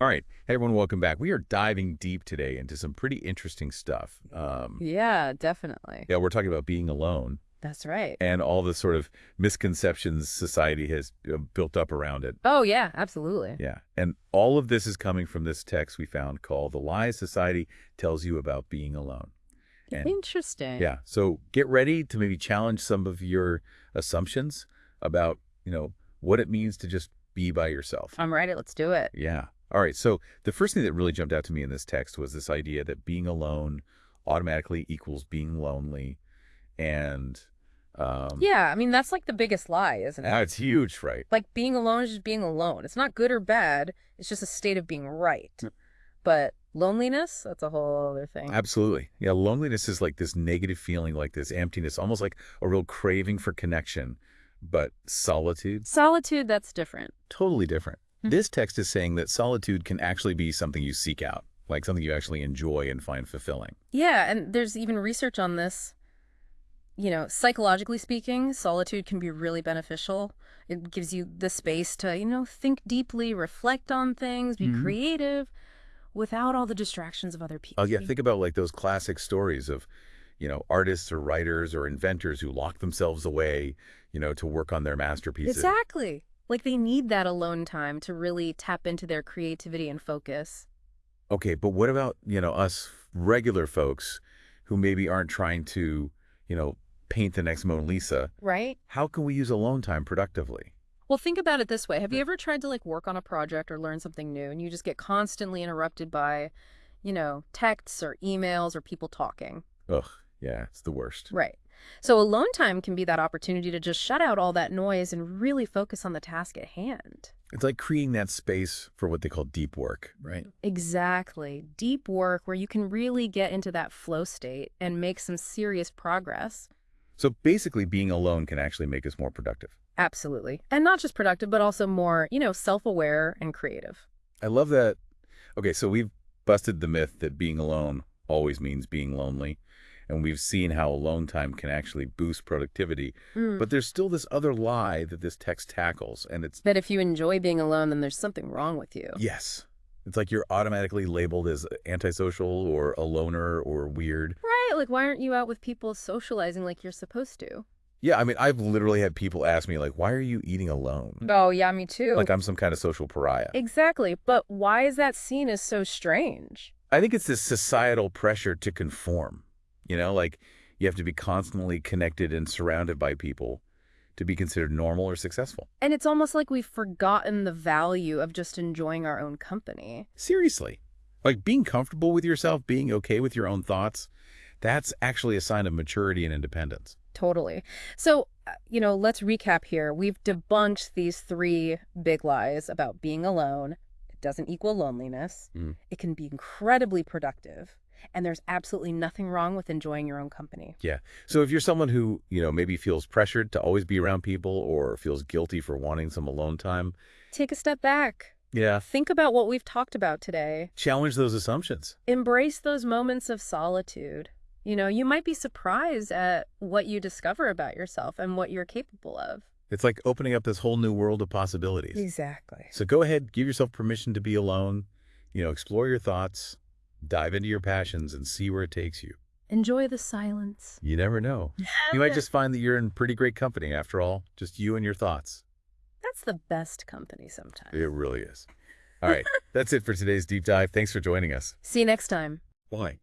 All right. Hey, everyone, welcome back. We are diving deep today into some pretty interesting stuff. Yeah, definitely. Yeah, we're talking about being alone That's right. and all the sort of misconceptions society has built up around it. Oh, yeah, absolutely. Yeah. And all of this is coming from this text we found called The Lies Society Tells You About Being Alone. And Interesting. yeah, so get ready to maybe challenge some of your assumptions about, what it means to just be by yourself. I'm ready. Let's do it. Yeah. All right. So the first thing that really jumped out to me in this text was this idea that being alone automatically equals being lonely. And Yeah, I mean, that's like the biggest lie, isn't it? it's huge, right? Like being alone is just being alone. It's not good or bad. It's just a state of being right. But loneliness, that's a whole other thing. Absolutely. Yeah. Loneliness is like this negative feeling, like this emptiness, almost like a real craving for connection. But solitude, Solitude, that's different. totally different. This text is saying that solitude can actually be something you seek out, like something you actually enjoy and find fulfilling. Yeah, and there's even research on this. Psychologically speaking, solitude can be really beneficial. It gives you the space to, think deeply, reflect on things, be creative without all the distractions of other Oh, people. yeah. Think about like those classic stories of, artists or writers or inventors who lock themselves away, to work on their masterpieces. Exactly. Like they need that alone time to really tap into their creativity and focus. Okay, but what about, us regular folks who maybe aren't trying to, you know, paint the next Mona Lisa? Right? How can we use alone time productively? Well, think about it this way. Have you ever tried to like work on a project or learn something new and you just get constantly interrupted by, texts or emails or people talking? Ugh, yeah, it's the worst. Right. So alone time can be that opportunity to just shut out all that noise and really focus on the task at hand. It's like creating that space for what they call deep work, right? Exactly. Deep work where you can really get into that flow state and make some serious progress. So basically, being alone can actually make us more productive. Absolutely. And not just productive, but also more, self-aware and creative. I love that. Okay, so we've busted the myth that being alone always means being lonely. And we've seen how alone time can actually boost productivity. Mm. But there's still this other lie that this text tackles. And it's, That if you enjoy being alone, then there's something wrong with you. yes, it's like you're automatically labeled as antisocial or a loner or weird. Right. Like, why aren't you out with people socializing like you're supposed to? Yeah, I mean, I've literally had people ask me, like, why are you eating alone? Oh, yeah, me too. Like I'm some kind of social pariah. Exactly. But why is that seen as so strange? I think it's this societal pressure to conform. Like you have to be constantly connected and surrounded by people to be considered normal or successful. And it's almost like we've forgotten the value of just enjoying our own company. Seriously. Like being comfortable with yourself, being okay with your own thoughts, that's actually a sign of maturity and independence. Totally. So, let's recap here. We've debunked these three big lies about being alone. It doesn't equal loneliness. Mm. It can be incredibly productive. And there's absolutely nothing wrong with enjoying your own company. Yeah. So if you're someone who, maybe feels pressured to always be around people or feels guilty for wanting some alone time, Take a step back. yeah, Think about what we've talked about today. challenge those assumptions. Embrace those moments of solitude. You might be surprised at what you discover about yourself and what you're capable of. It's like opening up this whole new world of possibilities. Exactly. So go ahead, give yourself permission to be alone, explore your thoughts, dive into your passions and see where it takes you. Enjoy the silence. You never know. You might just find that you're in pretty great company after all, just you and your thoughts. That's the best company sometimes. It really is. All right, that's it for today's deep dive. Thanks for joining us. See you next time. Why?